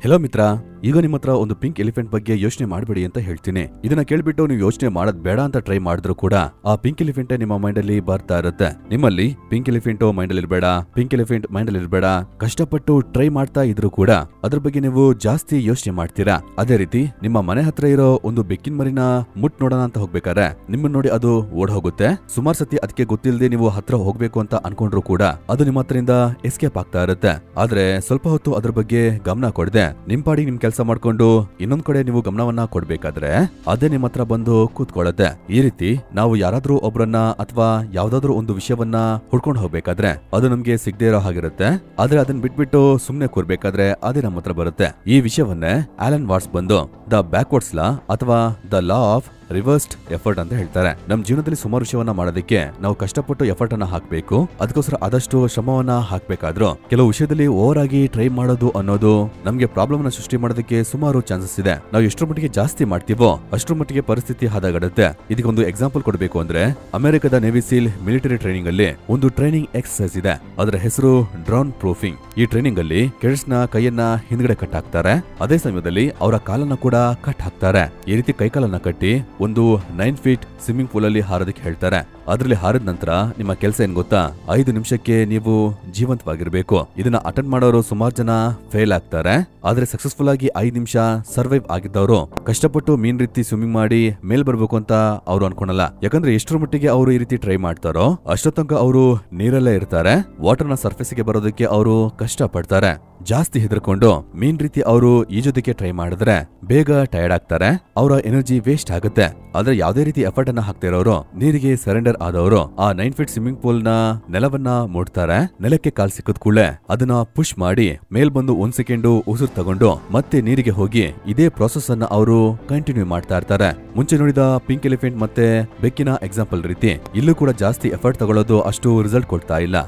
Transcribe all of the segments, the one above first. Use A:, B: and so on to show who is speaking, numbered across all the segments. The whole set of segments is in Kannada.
A: ಹೆಲೋ ಮಿತ್ರ, ಈಗ ನಿಮ್ಮ ಹತ್ರ ಒಂದು ಪಿಂಕ್ ಎಲಿಫೆಂಟ್ ಬಗ್ಗೆ ಯೋಚನೆ ಮಾಡಬೇಡಿ ಅಂತ ಹೇಳ್ತೀನಿ. ಇದನ್ನ ಕೇಳ್ಬಿಟ್ಟು ನೀವು ಯೋಚನೆ ಮಾಡೋದ್ ಬೇಡ ಅಂತ ಟ್ರೈ ಮಾಡಿದ್ರು ಕೂಡ ಆ ಪಿಂಕ್ ಎಲಿಫೆಂಟ್ ನಿಮ್ಮ ಮೈಂಡ್ ಅಲ್ಲಿ ಬರ್ತಾ ಇರುತ್ತೆ. ನಿಮ್ಮಲ್ಲಿ ಪಿಂಕ್ ಎಲಿಫೆಂಟ್ ಮೈಂಡ್ ಅಲ್ಲಿ ಇರಬೇಡ, ಪಿಂಕ್ ಎಲಿಫೆಂಟ್ ಮೈಂಡ್ ಅಲ್ಲಿ ಇರಬೇಡ, ಕಷ್ಟಪಟ್ಟು ಟ್ರೈ ಮಾಡ್ತಾ ಇದ್ರು ಕೂಡ ಅದ್ರ ಬಗ್ಗೆ ನೀವು ಜಾಸ್ತಿ ಯೋಚನೆ ಮಾಡ್ತೀರಾ. ಅದೇ ರೀತಿ ನಿಮ್ಮ ಮನೆ ಹತ್ರ ಇರೋ ಒಂದು ಬೆಕ್ಕಿನ ಮರಿನ ಮುಟ್ ನೋಡೋಣ ಅಂತ ಹೋಗ್ಬೇಕಾರೆ ನಿಮ್ಮನ್ನ ನೋಡಿ ಅದು ಓಡ್ ಹೋಗುತ್ತೆ. ಸುಮಾರು ಸತಿ ಅದಕ್ಕೆ ಗೊತ್ತಿಲ್ಲದೆ ನೀವು ಹತ್ರ ಹೋಗ್ಬೇಕು ಅಂತ ಅನ್ಕೊಂಡ್ರು ಕೂಡ ಅದು ನಿಮ್ಮ ಹತ್ರದಿಂದ ಎಸ್ಕೇಪ್ ಆಗ್ತಾ ಇರುತ್ತೆ. ಆದ್ರೆ ಸ್ವಲ್ಪ ಹೊತ್ತು ಅದ್ರ ಬಗ್ಗೆ ಗಮನ ಕೊಡದೆ ನಿಮ್ ಪಾಡಿ ನಿಮ್ ಕೆಲಸ ಮಾಡ್ಕೊಂಡು ಇನ್ನೊಂದ್ ಕಡೆ ನೀವು ಗಮನವನ್ನ ಕೊಡ್ಬೇಕಾದ್ರೆ ಅದೇ ನಿಮ್ ಹತ್ರ ಬಂದು ಕೂತ್ಕೊಳ್ಳುತ್ತೆ. ಈ ರೀತಿ ನಾವು ಯಾರಾದ್ರೂ ಒಬ್ರನ್ನ ಅಥವಾ ಯಾವ್ದಾದ್ರು ಒಂದು ವಿಷಯವನ್ನ ಹುಡ್ಕೊಂಡು ಹೋಗ್ಬೇಕಾದ್ರೆ ಅದು ನಮ್ಗೆ ಸಿಗದೆ ಇರೋ ಹಾಗಿರುತ್ತೆ. ಆದ್ರೆ ಅದನ್ನ ಬಿಟ್ಬಿಟ್ಟು ಸುಮ್ನೆ ಕೂರ್ಬೇಕಾದ್ರೆ ಅದೇ ನಮ್ಮ ಹತ್ರ ಬರುತ್ತೆ. ಈ ವಿಷಯವನ್ನೇ ಆಲನ್ ವಾಟ್ಸ್ ಬಂದು ದ ಬ್ಯಾಕ್ವರ್ಡ್ಸ್ ಲಾ ಅಥವಾ the law of reversed effort ಅಂತ ಹೇಳ್ತಾರೆ. ನಮ್ ಜೀವನದಲ್ಲಿ ಸುಮಾರು ವಿಷಯವನ್ನ ಮಾಡೋದಕ್ಕೆ ನಾವು ಕಷ್ಟಪಟ್ಟು ಎಫರ್ಟ್ ಅನ್ನ ಹಾಕ್ಬೇಕು. ಅದಕ್ಕೋಸ್ಕರ ಆದಷ್ಟು ಶ್ರಮವನ್ನ ಹಾಕ್ಬೇಕಾದ್ರೂ ಕೆಲವು ವಿಷಯದಲ್ಲಿ ಓವರ್ ಆಗಿ ಟ್ರೈ ಮಾಡೋದು ಅನ್ನೋದು ನಮ್ಗೆ ಪ್ರಾಬ್ಲಮ್ ನ ಸೃಷ್ಟಿ ಮಾಡೋದಕ್ಕೆ ಸುಮಾರು ಚಾನ್ಸಸ್ ಇದೆ. ನಾವು ಎಷ್ಟರ ಮಟ್ಟಿಗೆ ಜಾಸ್ತಿ ಮಾಡ್ತೀವೋ ಅಷ್ಟರ ಮಟ್ಟಿಗೆ ಪರಿಸ್ಥಿತಿ ಹದಗೆಡುತ್ತೆ. ಇದಕ್ಕೊಂದು ಎಕ್ಸಾಂಪಲ್ ಕೊಡಬೇಕು ಅಂದ್ರೆ ಅಮೆರಿಕದ ನೇವಿ ಸೀಲ್ ಮಿಲಿಟರಿ ಟ್ರೈನಿಂಗ್ ಅಲ್ಲಿ ಒಂದು ಟ್ರೈನಿಂಗ್ ಎಕ್ಸರ್ಸೈಸ್ ಇದೆ. ಅದರ ಹೆಸರು ಡ್ರೋನ್ ಪ್ರೂಫಿಂಗ್. ಈ ಟ್ರೈನಿಂಗ್ ಅಲ್ಲಿ ಕೆಡೆಟ್ಸ್ ನ ಕೈಯನ್ನ ಹಿಂದ್ಗಡೆ ಕಟ್ ಹಾಕ್ತಾರೆ. ಅದೇ ಸಮಯದಲ್ಲಿ ಅವರ ಕಾಲನ್ನ ಕೂಡ ಕಟ್ ಹಾಕ್ತಾರೆ. ಈ ರೀತಿ ಕೈಕಾಲನ್ನ ಕಟ್ಟಿ ಒಂದು 9 ಫೀಟ್ ಸ್ವಿಮ್ಮಿಂಗ್ ಪೂಲ್ ಅಲ್ಲಿ ಹಾರೋದಕ್ಕೆ ಹೇಳ್ತಾರೆ. ಅದ್ರಲ್ಲಿ ಹಾರಿದ ನಂತರ ನಿಮ್ಮ ಕೆಲಸ ಏನ್ ಗೊತ್ತಾ, 5 ನಿಮಿಷಕ್ಕೆ ನೀವು ಜೀವಂತವಾಗಿರ್ಬೇಕು. ಇದನ್ನ ಅಟೆಂಡ್ ಮಾಡೋರು ಸುಮಾರು ಜನ ಫೇಲ್ ಆಗ್ತಾರೆ. ಆದ್ರೆ ಸಕ್ಸಸ್ಫುಲ್ ಆಗಿ 5 ನಿಮಿಷ ಸರ್ವೈವ್ ಆಗಿದ್ದವರು ಕಷ್ಟಪಟ್ಟು ಮೀನ್ ರೀತಿ ಸ್ವಿಮ್ಮಿಂಗ್ ಮಾಡಿ ಮೇಲ್ ಬರ್ಬೇಕು ಅಂತ ಅವ್ರು ಅನ್ಕೊಳಲ್ಲ. ಯಾಕಂದ್ರೆ ಎಷ್ಟರ ಮಟ್ಟಿಗೆ ಅವರು ಈ ರೀತಿ ಟ್ರೈ ಮಾಡ್ತಾರೋ ಅಷ್ಟೋ ತನಕ ಅವರು ನೀರಲ್ಲೇ ಇರ್ತಾರೆ. ವಾಟರ್ ನ ಸರ್ಫೇಸ್ ಗೆ ಬರೋದಕ್ಕೆ ಅವರು ಕಷ್ಟ ಪಡ್ತಾರೆ. ಜಾಸ್ತಿ ಹೆದರ್ಕೊಂಡು ಮೀನ್ ರೀತಿ ಅವರು ಈಜೋದಕ್ಕೆ ಟ್ರೈ ಮಾಡಿದ್ರೆ ಬೇಗ ಟಯರ್ಡ್ ಆಗ್ತಾರೆ. ಅವರ ಎನರ್ಜಿ ವೇಸ್ಟ್ ಆಗುತ್ತೆ. ಆದ್ರೆ ಯಾವ್ದೇ ರೀತಿ ಎಫರ್ಟ್ ಅನ್ನ ಹಾಕ್ತಾ ಇರೋರು ನೀರಿಗೆ ಸರೆಂಡರ್ ಆದವರು ಆ 9 ಫೀಟ್ ಸ್ವಿಮ್ಮಿಂಗ್ ಪೂಲ್ ನ ನೆಲವನ್ನ ಮುಟ್ತಾರೆ. ನೆಲಕ್ಕೆ ಕಾಲ್ ಸಿಕ್ಕದ ಕೂಡಲೇ ಅದನ್ನ ಪುಷ್ ಮಾಡಿ ಮೇಲ್ ಬಂದು 1 ಸೆಕೆಂಡ್ ಉಸಿರು ತಗೊಂಡು ಮತ್ತೆ ನೀರಿಗೆ ಹೋಗಿ ಇದೇ ಪ್ರಾಸೆಸ್ ಅನ್ನ ಅವರು ಕಂಟಿನ್ಯೂ ಮಾಡ್ತಾ ಇರ್ತಾರೆ. ಮುಂಚೆ ನೋಡಿದ ಪಿಂಕ್ ಎಲಿಫೆಂಟ್ ಮತ್ತೆ ಬೆಕ್ಕಿನ ಎಕ್ಸಾಂಪಲ್ ರೀತಿ ಇಲ್ಲೂ ಕೂಡ ಜಾಸ್ತಿ ಎಫರ್ಟ್ ತಗೊಳ್ಳೋದು ಅಷ್ಟು ರಿಸಲ್ಟ್ ಕೊಡ್ತಾ ಇಲ್ಲ.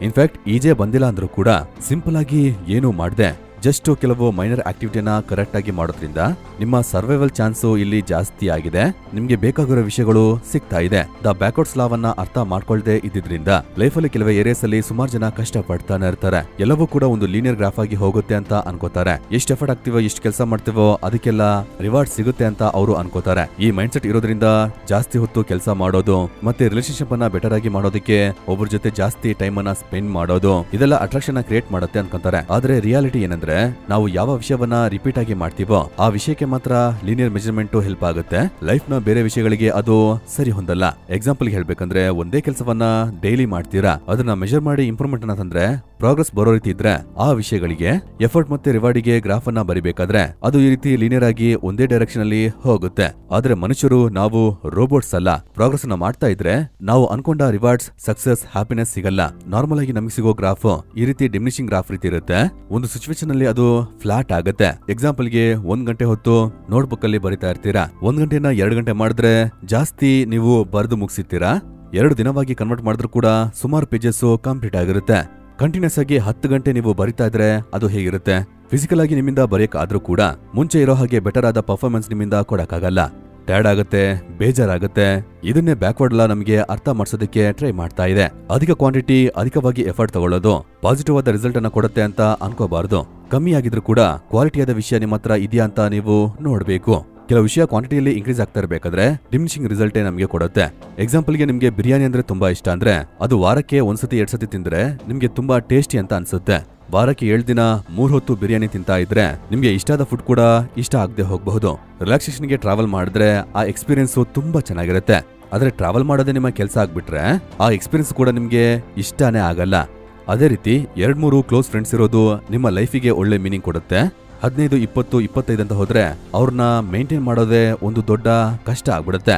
A: ಇನ್ಫ್ಯಾಕ್ಟ್ ಈಜೆ ಬಂದಿಲ್ಲ ಅಂದ್ರೂ ಕೂಡ ಸಿಂಪಲ್ ಆಗಿ ಏನೂ ಮಾಡ್ದೆ ಜಸ್ಟ್ ಕೆಲವು ಮೈನರ್ ಆಕ್ಟಿವಿಟಿನ ಕರೆಕ್ಟ್ ಆಗಿ ಮಾಡೋದ್ರಿಂದ ನಿಮ್ಮ ಸರ್ವೈವಲ್ ಚಾನ್ಸು ಇಲ್ಲಿ ಜಾಸ್ತಿ ಆಗಿದೆ. ನಿಮ್ಗೆ ಬೇಕಾಗಿರೋ ವಿಷಯಗಳು ಸಿಗ್ತಾ ಇದೆ. ದ ಬ್ಯಾಕ್ವರ್ಡ್ಸ್ ಲಾವನ್ನ ಅರ್ಥ ಮಾಡ್ಕೊಳ್ದೆ ಇದ್ದಿದ್ರಿಂದ ಲೈಫ್ ಅಲ್ಲಿ ಕೆಲವು ಏರಿಯಾಸ್ ಅಲ್ಲಿ ಸುಮಾರು ಜನ ಕಷ್ಟ ಪಡ್ತಾನೆ ಇರ್ತಾರೆ. ಎಲ್ಲವೂ ಕೂಡ ಒಂದು ಲೀನಿಯರ್ ಗ್ರಾಫ್ ಆಗಿ ಹೋಗುತ್ತೆ ಅಂತ ಅನ್ಕೋತಾರೆ. ಎಷ್ಟು ಎಫರ್ಟ್ ಆಗ್ತೀವೋ ಎಷ್ಟು ಕೆಲಸ ಮಾಡ್ತೀವೋ ಅದಕ್ಕೆಲ್ಲ ರಿವಾರ್ಡ್ ಸಿಗುತ್ತೆ ಅಂತ ಅವರು ಅನ್ಕೋತಾರೆ. ಈ ಮೈಂಡ್ ಸೆಟ್ ಇರೋದ್ರಿಂದ ಜಾಸ್ತಿ ಹೊತ್ತು ಕೆಲಸ ಮಾಡೋದು ಮತ್ತೆ ರಿಲೇಶನ್ಶಿಪ್ ಅನ್ನ ಬೆಟರ್ ಆಗಿ ಮಾಡೋದಕ್ಕೆ ಒಬ್ಬರ ಜೊತೆ ಜಾಸ್ತಿ ಟೈಮ್ ಅನ್ನ ಸ್ಪೆಂಡ್ ಮಾಡೋದು ಇದೆಲ್ಲ ಅಟ್ರಾಕ್ಷನ್ ಕ್ರಿಯೇಟ್ ಮಾಡುತ್ತೆ ಅನ್ಕೊಂತಾರೆ. ಆದ್ರೆ ರಿಯಾಲಿಟಿ ಏನಂದ್ರೆ ನಾವು ಯಾವ ವಿಷಯವನ್ನ ರಿಪೀಟ್ ಆಗಿ ಮಾಡ್ತೀವೋ ಆ ವಿಷಯಕ್ಕೆ ಮಾತ್ರ ಲೀನಿಯರ್ ಮೆಜರ್ಮೆಂಟ್ ಹೆಲ್ಪ್ ಆಗುತ್ತೆ. ಲೈಫ್ ನ ಬೇರೆ ವಿಷಯಗಳಿಗೆ ಅದು ಸರಿ ಹೊಂದಲ್ಲ. ಎಕ್ಸಾಂಪಲ್ ಹೇಳ್ಬೇಕಂದ್ರೆ ಒಂದೇ ಕೆಲಸವನ್ನ ಡೈಲಿ ಮಾಡ್ತೀರಾ, ಅದನ್ನ ಮೆಜರ್ ಮಾಡಿ ಇಂಪ್ರೂವ್ಮೆಂಟ್ ಅನ್ನ ತಂದ್ರೆ ಪ್ರೋಗ್ರೆಸ್ ಬರೋ ರೀತಿ ಇದ್ರೆ ಆ ವಿಷಯಗಳಿಗೆ ಎಫರ್ಟ್ ಮತ್ತೆ ರಿವಾರ್ಡಿಗೆ ಗ್ರಾಫ್ ಅನ್ನ ಬರಿಬೇಕಾದ್ರೆ ಅದು ಈ ರೀತಿ ಲೀನಿಯರ್ ಆಗಿ ಒಂದೇ ಡೈರೆಕ್ಷನ್ ಅಲ್ಲಿ ಹೋಗುತ್ತೆ. ಆದ್ರೆ ಮನುಷ್ಯರು ನಾವು ರೋಬೋಟ್ಸ್ ಅಲ್ಲ. ಪ್ರೋಗ್ರೆಸ್ ಅನ್ನ ಮಾಡ್ತಾ ಇದ್ರೆ ನಾವು ಅನ್ಕೊಂಡ ರಿವಾರ್ಡ್ಸ್, ಸಕ್ಸಸ್, ಹ್ಯಾಪಿನೆಸ್ ಸಿಗಲ್ಲ. ನಾರ್ಮಲ್ ಆಗಿ ನಮಗೆ ಸಿಗೋ ಗ್ರಾಫ್ ಈ ರೀತಿ ಡಿಮಿನಿಷಿಂಗ್ ಗ್ರಾಫ್ ರೀತಿ ಇರುತ್ತೆ. ಒಂದು ಸಿಚುವೇಶನ್ ಅಲ್ಲಿ ಅದು ಫ್ಲಾಟ್ ಆಗುತ್ತೆ. ಎಕ್ಸಾಂಪಲ್ ಗೆ 1 ಗಂಟೆ ಹೊತ್ತು ನೋಟ್ ಬುಕ್ ಅಲ್ಲಿ ಬರಿತಾ ಇರ್ತೀರಾ. 1 ಗಂಟೆನ 2 ಗಂಟೆ ಮಾಡಿದ್ರೆ ಜಾಸ್ತಿ ನೀವು ಬರೆದು ಮುಗಿಸಿರ್ತೀರಾ. 2 ದಿನವಾಗಿ ಕನ್ವರ್ಟ್ ಮಾಡಿದ್ರು ಕೂಡ ಸುಮಾರು ಪೇಜಸ್ ಕಂಪ್ಲೀಟ್ ಆಗಿರುತ್ತೆ. ಕಂಟಿನ್ಯೂಸ್ ಆಗಿ 10 ಗಂಟೆ ನೀವು ಬರಿತಾ ಇದ್ರೆ ಅದು ಹೇಗಿರುತ್ತೆ? ಫಿಸಿಕಲ್ ಆಗಿ ನಿಮ್ಮಿಂದ ಬರೆಯಕ್ ಆದ್ರೂ ಕೂಡ ಮುಂಚೆ ಇರೋ ಹಾಗೆ ಬೆಟರ್ ಆದ ಪರ್ಫಾರ್ಮೆನ್ಸ್ ನಿಮ್ಮಿಂದ ಕೊಡಕ್ಕಾಗಲ್ಲ. ಟಯರ್ಡ್ ಆಗುತ್ತೆ, ಬೇಜಾರಾಗುತ್ತೆ. ಇದನ್ನೇ ಬ್ಯಾಕ್ವರ್ಡ್ ಲಾ ನಮಗೆ ಅರ್ಥ ಮಾಡಿಸೋದಕ್ಕೆ ಟ್ರೈ ಮಾಡ್ತಾ ಇದೆ. ಅಧಿಕ ಕ್ವಾಂಟಿಟಿ ಅಧಿಕವಾಗಿ ಎಫರ್ಟ್ ತಗೊಳ್ಳೋದು ಪಾಸಿಟಿವ್ ಆದ ರಿಸಲ್ಟ್ ಅನ್ನ ಕೊಡುತ್ತೆ ಅಂತ ಅನ್ಕೋಬಾರ್ದು. ಕಮ್ಮಿ ಆಗಿದ್ರು ಕೂಡ ಕ್ವಾಲಿಟಿಯಾದ ವಿಷಯ ನಿಮ್ಮ ಹತ್ರ ಇದೆಯಾ ಅಂತ ನೀವು ನೋಡ್ಬೇಕು. ಕೆಲವು ವಿಷಯ ಕ್ವಾಂಟಿಟಿಯಲ್ಲಿ ಇನ್ಕ್ರೀಸ್ ಆಗ್ತಾ ಇರಬೇಕಾದ್ರೆ ಡಿಮಿನಿಷಿಂಗ್ ರಿಸಲ್ಟ್ ನಮಗೆ ಕೊಡುತ್ತೆ. ಎಕ್ಸಾಂಪಲ್ ಗೆ ನಿಮ್ಗೆ ಬಿರಿಯಾನಿ ಅಂದ್ರೆ ತುಂಬಾ ಇಷ್ಟ ಅಂದ್ರೆ ಅದು ವಾರಕ್ಕೆ 1 ಸತಿ 2 ಸತಿ ತಿಂದ್ರೆ ನಿಮ್ಗೆ ತುಂಬಾ ಟೇಸ್ಟಿ ಅಂತ ಅನ್ಸುತ್ತೆ. ವಾರಕ್ಕೆ 7 ದಿನ 3 ಹೊತ್ತು ಬಿರಿಯಾನಿ ತಿಂತಾ ಇದ್ರೆ ನಿಮ್ಗೆ ಇಷ್ಟಾದ ಫುಡ್ ಕೂಡ ಇಷ್ಟ ಆಗದೆ ಹೋಗಬಹುದು. ರಿಲ್ಯಾಕ್ಸೇಷನ್ ಗೆ ಟ್ರಾವೆಲ್ ಮಾಡಿದ್ರೆ ಆ ಎಕ್ಸ್ಪೀರಿಯನ್ಸ್ ತುಂಬಾ ಚೆನ್ನಾಗಿರುತ್ತೆ. ಆದ್ರೆ ಟ್ರಾವೆಲ್ ಮಾಡೋದೇ ನಿಮ್ಮ ಕೆಲಸ ಆಗ್ಬಿಟ್ರೆ ಆ ಎಕ್ಸ್ಪೀರಿಯನ್ಸ್ ಕೂಡ ನಿಮ್ಗೆ ಇಷ್ಟನೇ ಆಗಲ್ಲ. ಅದೇ ರೀತಿ 2-3 ಕ್ಲೋಸ್ ಫ್ರೆಂಡ್ಸ್ ಇರೋದು ನಿಮ್ಮ ಲೈಫಿಗೆ ಒಳ್ಳೆ ಮೀನಿಂಗ್ ಕೊಡುತ್ತೆ. 15, 20, 25 ಅಂತ ಹೋದ್ರೆ ಅವ್ರನ್ನ ಮೇಂಟೈನ್ ಮಾಡೋದೇ ಒಂದು ದೊಡ್ಡ ಕಷ್ಟ ಆಗ್ಬಿಡುತ್ತೆ.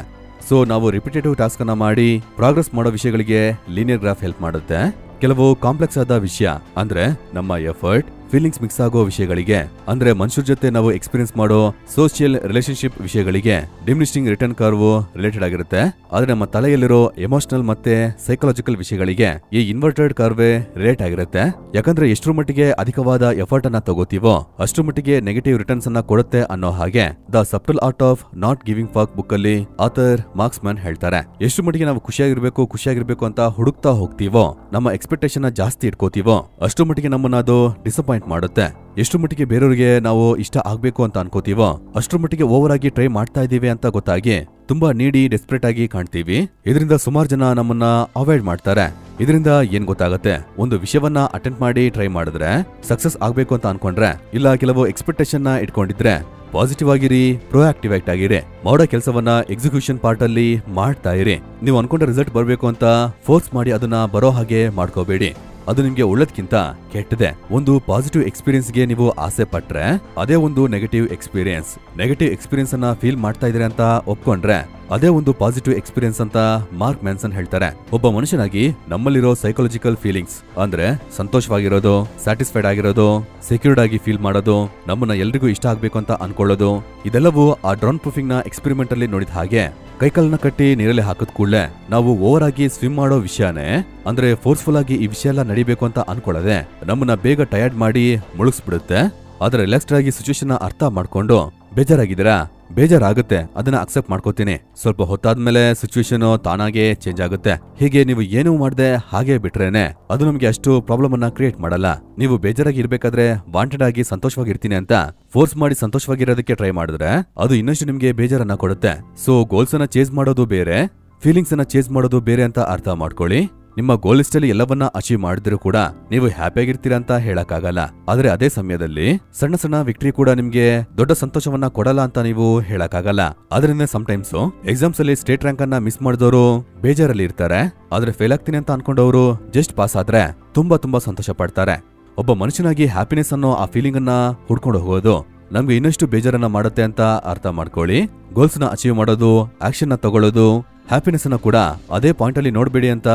A: ಸೊ ನಾವು ರಿಪಿಟೇಟಿವ್ ಟಾಸ್ಕ್ ಅನ್ನ ಮಾಡಿ ಪ್ರೋಗ್ರೆಸ್ ಮಾಡೋ ವಿಷಯಗಳಿಗೆ ಲೀನಿಯರ್ ಗ್ರಾಫ್ ಹೆಲ್ಪ್ ಮಾಡುತ್ತೆ. ಕೆಲವು ಕಾಂಪ್ಲೆಕ್ಸ್ ಆದ ವಿಷಯ ಅಂದ್ರೆ ನಮ್ಮ ಎಫರ್ಟ್, ಫೀಲಿಂಗ್ಸ್ ಮಿಕ್ಸ್ ಆಗೋ ವಿಷಯಗಳಿಗೆ ಅಂದ್ರೆ ಮನುಷ್ಯರ ಜೊತೆ ನಾವು ಎಕ್ಸ್ಪೀರಿಯನ್ಸ್ ಮಾಡೋ ಸೋಷಿಯಲ್ ರಿಲೇಶನ್ಶಿಪ್ ವಿಷಯಗಳಿಗೆ ಡಿಮಿನಿಷಿಂಗ್ ರಿಟರ್ನ್ ಕರ್ವ್ ರಿಲೇಟೆಡ್ ಆಗಿರುತ್ತೆ. ಆದ್ರೆ ನಮ್ಮ ತಲೆಯಲ್ಲಿರೋ ಎಮೋಷನಲ್ ಮತ್ತೆ ಸೈಕಲಾಜಿಕಲ್ ವಿಷಯಗಳಿಗೆ ಈ ಇನ್ವರ್ಟೆಡ್ ಕರ್ವೇ ರಿಲೇಟ್ ಆಗಿರುತ್ತೆ. ಯಾಕಂದ್ರೆ ಎಷ್ಟರ ಮಟ್ಟಿಗೆ ಅಧಿಕವಾದ ಎಫರ್ಟ್ ಅನ್ನ ತಗೋತೀವೋ ಅಷ್ಟರ ಮಟ್ಟಿಗೆ ನೆಗೆಟಿವ್ ರಿಟರ್ನ್ಸ್ ಅನ್ನ ಕೊಡುತ್ತೆ ಅನ್ನೋ ಹಾಗೆ the subtle art of not giving fuck book ಅಲ್ಲಿ ಆಥರ್ ಮಾರ್ಕ್ಸ್ಮನ್ ಹೇಳ್ತಾರೆ. ಎಷ್ಟು ಮಟ್ಟಿಗೆ ನಾವು ಖುಷಿಯಾಗಿರ್ಬೇಕು ಅಂತ ಹುಡುಕ್ತಾ ಹೋಗ್ತೀವೋ, ನಮ್ಮ ಎಕ್ಸ್ಪೆಕ್ಟೇಷನ್ ಜಾಸ್ತಿ ಇಟ್ಕೋತೀವೋ ಅಷ್ಟು ಮಟ್ಟಿಗೆ ನಮ್ಮನ್ನ ಅದು ಡಿಸಪಾಯಿಂಟ್ ಡಿಸಪಾಯಿಂಟ್ ಮಾಡುತ್ತೆ. ಎಷ್ಟು ಮಟ್ಟಿಗೆ ಬೇರೆಯವರಿಗೆ ನಾವು ಇಷ್ಟ ಆಗ್ಬೇಕು ಅಂತ ಅನ್ಕೋತೀವೋ ಅಷ್ಟರ ಮಟ್ಟಿಗೆ ಓವರ್ ಆಗಿ ಟ್ರೈ ಮಾಡ್ತಾ ಇದೀವಿ ಅಂತ ಗೊತ್ತಾಗಿ ತುಂಬಾ ನೀಡಿ ಡೆಸ್ಪರೇಟ್ ಆಗಿ ಕಾಣ್ತೀವಿ. ಇದರಿಂದ ಸುಮಾರು ಜನ ನಮ್ಮನ್ನ ಅವಾಯ್ಡ್ ಮಾಡ್ತಾರೆ. ಇದರಿಂದ ಏನ್ ಗೊತ್ತಾಗತ್ತೆ, ಒಂದು ವಿಷಯವನ್ನ ಅಟೆಂಡ್ ಮಾಡಿ ಟ್ರೈ ಮಾಡಿದ್ರೆ ಸಕ್ಸಸ್ ಆಗ್ಬೇಕು ಅಂತ ಅನ್ಕೊಂಡ್ರೆ ಇಲ್ಲ ಕೆಲವು ಎಕ್ಸ್ಪೆಕ್ಟೇಷನ್ ನ ಇಟ್ಕೊಂಡಿದ್ರೆ ಪಾಸಿಟಿವ್ ಆಗಿರಿ, ಪ್ರೊಆಕ್ಟಿವ್ ಆಗಿರಿ, ಮಾಡೋ ಕೆಲಸವನ್ನ ಎಕ್ಸಿಕ್ಯೂಷನ್ ಪಾರ್ಟ್ ಅಲ್ಲಿ ಮಾಡ್ತಾ ಇರಿ. ನೀವು ಅನ್ಕೊಂಡ ರಿಸಲ್ಟ್ ಬರ್ಬೇಕು ಅಂತ ಫೋರ್ಸ್ ಮಾಡಿ ಅದನ್ನ ಬರೋ ಹಾಗೆ ಮಾಡ್ಕೋಬೇಡಿ. ಅದು ನಿಮ್ಗೆ ಒಳ್ಳೇದಕ್ಕಿಂತ ಕೆಟ್ಟದೆ. ಒಂದು ಪಾಸಿಟಿವ್ ಎಕ್ಸ್ಪೀರಿಯನ್ಸ್ ಗೆ ನೀವು ಆಸೆ ಪಟ್ರೆ ಅದೇ ಒಂದು ನೆಗೆಟಿವ್ ಎಕ್ಸ್ಪೀರಿಯನ್ಸ್ ಅನ್ನ ಫೀಲ್ ಮಾಡ್ತಾ ಇದ್ರೆ ಅಂತ ಒಪ್ಕೊಂಡ್ರೆ ಅದೇ ಒಂದು ಪಾಸಿಟಿವ್ ಎಕ್ಸ್ಪೀರಿಯನ್ಸ್ ಅಂತ ಮಾರ್ಕ್ ಮ್ಯಾನ್ಸನ್ ಹೇಳ್ತಾರೆ. ಒಬ್ಬ ಮನುಷ್ಯನಾಗಿ ನಮ್ಮಲ್ಲಿರೋ ಸೈಕಾಲಜಿಕಲ್ ಫೀಲಿಂಗ್ಸ್ ಅಂದ್ರೆ ಸಂತೋಷವಾಗಿರೋದು, ಸ್ಯಾಟಿಸ್ಫೈಡ್ ಆಗಿರೋದು, ಸೆಕ್ಯೂರ್ಡ್ ಆಗಿ ಫೀಲ್ ಮಾಡೋದು, ನಮ್ಮನ್ನ ಎಲ್ರಿಗೂ ಇಷ್ಟ ಆಗ್ಬೇಕು ಅಂತ ಅನ್ಕೊಳ್ಳೋದು, ಇದೆಲ್ಲವೂ ಆ ಡ್ರೋನ್ ಪ್ರೂಫಿಂಗ್ ನ ಎಕ್ಸ್ಪೆರಿಮೆಂಟ್ ಅಲ್ಲಿ ನೋಡಿದ ಹಾಗೆ ಕೈಕಾಲನ್ನ ಕಟ್ಟಿ ನೀರಲ್ಲಿ ಹಾಕದ್ ಕೂಡಲೇ ನಾವು ಓವರ್ ಆಗಿ ಸ್ವಿಮ್ ಮಾಡೋ ವಿಷಯನೇ ಅಂದ್ರೆ ಫೋರ್ಸ್ಫುಲ್ ಆಗಿ ಈ ವಿಷಯ ಎಲ್ಲ ನಡಿಬೇಕು ಅಂತ ಅನ್ಕೊಳ್ಳೋದೆ ನಮ್ಮನ್ನ ಬೇಗ ಟಯರ್ಡ್ ಮಾಡಿ ಮುಳುಗಿಸ್ಬಿಡುತ್ತೆ. ಆದ್ರೆ ರಿಲ್ಯಾಕ್ಸ್ಡ್ ಆಗಿ ಸಿಚುವೇಶನ್ ಅರ್ಥ ಮಾಡ್ಕೊಂಡು ಬೇಜಾರಾಗಿದ್ದೀರಾ, ಬೇಜಾರಾಗುತ್ತೆ, ಅದನ್ನ ಅಕ್ಸೆಪ್ಟ್ ಮಾಡ್ಕೋತೀನಿ. ಸ್ವಲ್ಪ ಹೊತ್ತಾದ್ಮೇಲೆ ಸಿಚುವೇಶನ್ ತಾನಾಗೆ ಚೇಂಜ್ ಆಗುತ್ತೆ. ಹೀಗೆ ನೀವು ಏನೂ ಮಾಡದೆ ಹಾಗೆ ಬಿಟ್ರೇನೆ ಅದು ನಮ್ಗೆ ಅಷ್ಟು ಪ್ರಾಬ್ಲಮ್ ಅನ್ನ ಕ್ರಿಯೇಟ್ ಮಾಡಲ್ಲ. ನೀವು ಬೇಜಾರಾಗಿ ಇರ್ಬೇಕಾದ್ರೆ ವಾಂಟೆಡ್ ಆಗಿ ಸಂತೋಷವಾಗಿರ್ತೀನಿ ಅಂತ ಫೋರ್ಸ್ ಮಾಡಿ ಸಂತೋಷವಾಗಿರೋದಕ್ಕೆ ಟ್ರೈ ಮಾಡಿದ್ರೆ ಅದು ಇನ್ನಷ್ಟು ನಿಮ್ಗೆ ಬೇಜಾರನ್ನ ಕೊಡುತ್ತೆ. ಸೊ ಗೋಲ್ಸ್ ಅನ್ನ ಚೇಸ್ ಮಾಡೋದು ಬೇರೆ, ಫೀಲಿಂಗ್ಸ್ ಅನ್ನ ಚೇಸ್ ಮಾಡೋದು ಬೇರೆ ಅಂತ ಅರ್ಥ ಮಾಡ್ಕೊಳ್ಳಿ. ನಿಮ್ಮ ಗೋಲ್ ಲಿಸ್ಟ್ ಅಲ್ಲಿ ಎಲ್ಲವನ್ನ ಅಚೀವ್ ಮಾಡಿದ್ರು ಕೂಡ ನೀವು ಹ್ಯಾಪಿಯಾಗಿರ್ತೀರಾ ಅಂತ ಹೇಳಕ್ಕಾಗಲ್ಲ. ಆದ್ರೆ ಅದೇ ಸಮಯದಲ್ಲಿ ಸಣ್ಣ ಸಣ್ಣ ವಿಕ್ಟರಿ ಕೂಡ ನಿಮ್ಗೆ ದೊಡ್ಡ ಸಂತೋಷವನ್ನ ಕೊಡಲ್ಲ ಅಂತ ನೀವು ಹೇಳಕ್ಕಾಗಲ್ಲ. ಆದ್ರಿಂದ ಸಮ್ಟೈಮ್ಸ್ ಎಕ್ಸಾಮ್ಸ್ ಅಲ್ಲಿ ಸ್ಟೇಟ್ ರ್ಯಾಂಕ್ ಅನ್ನ ಮಿಸ್ ಮಾಡಿದವರು ಬೇಜಾರಲ್ಲಿ ಇರ್ತಾರೆ. ಆದ್ರೆ ಫೇಲ್ ಆಗ್ತೀನಿ ಅಂತ ಅನ್ಕೊಂಡವರು ಜಸ್ಟ್ ಪಾಸ್ ಆದ್ರೆ ತುಂಬಾ ಸಂತೋಷ ಪಡ್ತಾರೆ. ಒಬ್ಬ ಮನುಷ್ಯನಾಗಿ ಹ್ಯಾಪಿನೆಸ್ ಅನ್ನೋ ಆ ಫೀಲಿಂಗ್ ಅನ್ನ ಹುಡ್ಕೊಂಡು ಹೋಗೋದು ನಮ್ಗೆ ಇನ್ನಷ್ಟು ಬೇಜಾರನ್ನ ಮಾಡುತ್ತೆ ಅಂತ ಅರ್ಥ ಮಾಡ್ಕೊಳ್ಳಿ. ಗೋಲ್ಸ್ ನ ಅಚೀವ್ ಮಾಡೋದು, ಆಕ್ಷನ್ ನ ತಗೊಳ್ಳೋದು, ಹ್ಯಾಪಿನೆಸ್ ಅನ್ನ ಕೂಡ ಅದೇ ಪಾಯಿಂಟ್ ಅಲ್ಲಿ ನೋಡ್ಬೇಡಿ ಅಂತ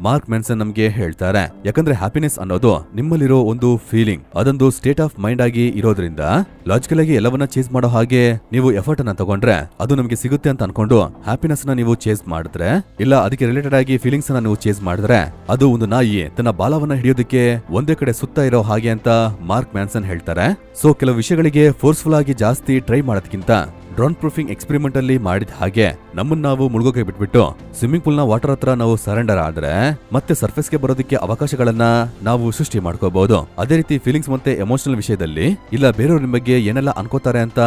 A: ಮಾರ್ಕ್ ಮ್ಯಾನ್ಸನ್ ನಮ್ಗೆ ಹೇಳ್ತಾರೆ. ಯಾಕಂದ್ರೆ ಹ್ಯಾಪಿನೆಸ್ ಅನ್ನೋದು ನಿಮ್ಮಲ್ಲಿರೋ ಒಂದು ಫೀಲಿಂಗ್, ಅದೊಂದು ಸ್ಟೇಟ್ ಆಫ್ ಮೈಂಡ್ ಆಗಿ ಇರೋದ್ರಿಂದ ಲಾಜಿಕಲ್ ಆಗಿ ಎಲ್ಲವನ್ನ ಚೇಸ್ ಮಾಡೋ ಹಾಗೆ ನೀವು ಎಫರ್ಟ್ ಅನ್ನ ತಗೊಂಡ್ರೆ ಅದು ನಮ್ಗೆ ಸಿಗುತ್ತೆ ಅಂತ ಅನ್ಕೊಂಡು ಹ್ಯಾಪಿನೆಸ್ ನ ನೀವು ಚೇಸ್ ಮಾಡಿದ್ರೆ ಇಲ್ಲ ಅದಕ್ಕೆ ರಿಲೇಟೆಡ್ ಆಗಿ ಫೀಲಿಂಗ್ಸ್ ಅನ್ನ ನೀವು ಚೇಸ್ ಮಾಡಿದ್ರೆ ಅದು ಒಂದು ನಾಯಿ ತನ್ನ ಬಾಲವನ್ನ ಹಿಡಿಯೋದಕ್ಕೆ ಒಂದೇ ಕಡೆ ಸುತ್ತ ಇರೋ ಹಾಗೆ ಅಂತ ಮಾರ್ಕ್ ಮ್ಯಾನ್ಸನ್ ಹೇಳ್ತಾರೆ. ಸೊ ಕೆಲವು ವಿಷಯಗಳಿಗೆ ಫೋರ್ಸ್ಫುಲ್ ಆಗಿ ಜಾಸ್ತಿ ಟ್ರೈ ಮಾಡೋದಕ್ಕಿಂತ ಡ್ರೋನ್ ಪ್ರೂಫಿಂಗ್ ಎಕ್ಸ್ಪೆರಿಮೆಂಟ್ ಅಲ್ಲಿ ಮಾಡಿದ ಹಾಗೆ ನಮ್ಮನ್ನ ನಾವು ಮುಳುಗೋಕೆ ಬಿಟ್ಬಿಟ್ಟು ಸ್ವಿಮ್ಮಿಂಗ್ ಪೂಲ್ ನ ವಾಟರ್ ಹತ್ರ ನಾವು ಸರೆಂಡರ್ ಆದ್ರೆ ಮತ್ತೆ ಸರ್ಫೇಸ್ಗೆ ಬರೋದಕ್ಕೆ ಅವಕಾಶಗಳನ್ನ ನಾವು ಸೃಷ್ಟಿ ಮಾಡ್ಕೋಬಹುದು. ಅದೇ ರೀತಿ ಫೀಲಿಂಗ್ಸ್ ಮತ್ತೆ ಎಮೋಷನಲ್ ವಿಷಯದಲ್ಲಿ ಇಲ್ಲ ಬೇರೆಯವ್ರ ನಿಮ್ಮ ಬಗ್ಗೆ ಏನೆಲ್ಲ ಅನ್ಕೋತಾರೆ ಅಂತ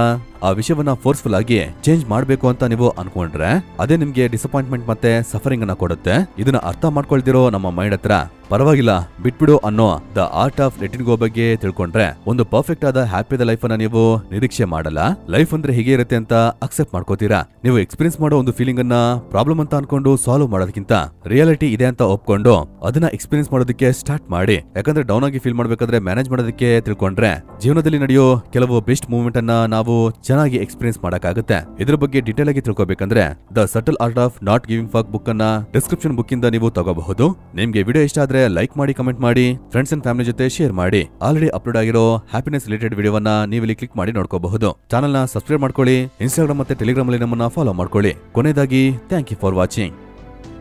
A: ಆ ವಿಷಯವನ್ನ ಫೋರ್ಸ್ಫುಲ್ ಆಗಿ ಚೇಂಜ್ ಮಾಡ್ಬೇಕು ಅಂತ ನೀವು ಅನ್ಕೊಂಡ್ರೆ ಅದೇ ನಿಮ್ಗೆ ಡಿಸಪಾಯಿಂಟ್ಮೆಂಟ್ ಮತ್ತೆ ಸಫರಿಂಗ್ ಅನ್ನ ಕೊಡುತ್ತೆ. ಇದನ್ನ ಅರ್ಥ ಮಾಡ್ಕೊಳ್ದಿರೋ ನಮ್ಮ ಮೈಂಡ್ ಹತ್ರ ಪರವಾಗಿಲ್ಲ ಬಿಟ್ಬಿಡು ಅನ್ನೋ ದ ಆರ್ಟ್ ಆಫ್ ಲೆಟಿಂಗ್ ಗೋ ಬಗ್ಗೆ ತಿಳ್ಕೊಂಡ್ರೆ ಒಂದು ಪರ್ಫೆಕ್ಟ್ ಆದ ಹ್ಯಾಪಿಯಾದ ಲೈಫ್ ಅನ್ನ ನೀವು ನಿರೀಕ್ಷೆ ಮಾಡಲ್ಲ. ಲೈಫ್ ಅಂದ್ರೆ ಹೀಗೆ ಇರುತ್ತೆ ಅಂತ ಅಕ್ಸೆಪ್ಟ್ ಮಾಡ್ಕೋತೀರಾ. ನೀವು ಎಕ್ಸ್ಪೀರಿಯನ್ಸ್ ಮಾಡೋ ಒಂದು ಫೀಲಿಂಗ್ ಅನ್ನ ಪ್ರಾಬ್ಲಮ್ ಅಂತ ಅನ್ಕೊಂಡು ಸಾಲ್ವ್ ಮಾಡೋದಕ್ಕಿಂತ ರಿಯಾಲಿಟಿ ಇದೆ ಅಂತ ಒಪ್ಕೊಂಡು ಅದನ್ನ ಎಕ್ಸ್ಪೀರಿಯನ್ಸ್ ಮಾಡೋದಕ್ಕೆ ಸ್ಟಾರ್ಟ್ ಮಾಡಿ. ಯಾಕಂದ್ರೆ ಡೌನ್ ಆಗಿ ಫೀಲ್ ಮಾಡ್ಬೇಕಾದ್ರೆ ಮ್ಯಾನೇಜ್ ಮಾಡೋದಕ್ಕೆ ತಿಳ್ಕೊಂಡ್ರೆ ಜೀವನದಲ್ಲಿ ನಡೆಯೋ ಕೆಲವು ಬೆಸ್ಟ್ ಮೂವ್ಮೆಂಟ್ ಅನ್ನ ನಾವು ಚೆನ್ನಾಗಿ ಎಕ್ಸ್ಪೀರಿಯನ್ಸ್ ಮಾಡಕ್ಕಾಗುತ್ತೆ. ಇದ್ರ ಬಗ್ಗೆ ಡೀಟೇಲ್ ಆಗಿ ತಿಳ್ಕೊಬೇಕಂದ್ರೆ the subtle art of not giving fuck book ಅನ್ನ ಡಿಸ್ಕ್ರಿಪ್ಷನ್ ಬುಕ್ ಇಂದ ನೀವು ತಗೋಬಹುದು. ನಿಮ್ಗೆ ವಿಡಿಯೋ ಇಷ್ಟ ಆದ್ರೆ ಲೈಕ್ ಮಾಡಿ, ಕಮೆಂಟ್ ಮಾಡಿ, ಫ್ರೆಂಡ್ಸ್ ಅಂಡ್ ಫ್ಯಾಮಿಲಿ ಜೊತೆ ಶೇರ್ ಮಾಡಿ. ಆಲ್ರೆಡಿ ಅಪ್ಲೋಡ್ ಆಗಿರೋ ಹ್ಯಾಪಿನೆಸ್ ರಿಲೇಟೆಡ್ ವಿಡಿಯೋವನ್ನ ನೀವು ಇಲ್ಲಿ ಕ್ಲಿಕ್ ಮಾಡಿ ನೋಡ್ಕೋಬಹುದು. ಚಾನಲ್ ನ ಸಬ್ಸ್ಕ್ರೈಬ್ ಮಾಡ್ಕೊಳ್ಳಿ, ಇನ್ಸ್ಟಾಗ್ರಾಮ್ ಮತ್ತೆ ಟೆಲಿಗ್ರಾಮ್ ಅಲ್ಲಿ ನಮ್ಮನ್ನ ಫಾಲೋ ಮಾಡ್ಕೊಳ್ಳಿ. ಕೊನೆಯದಾಗಿ ಥ್ಯಾಂಕ್ ಯು ಫಾರ್ ವಾಚಿಂಗ್.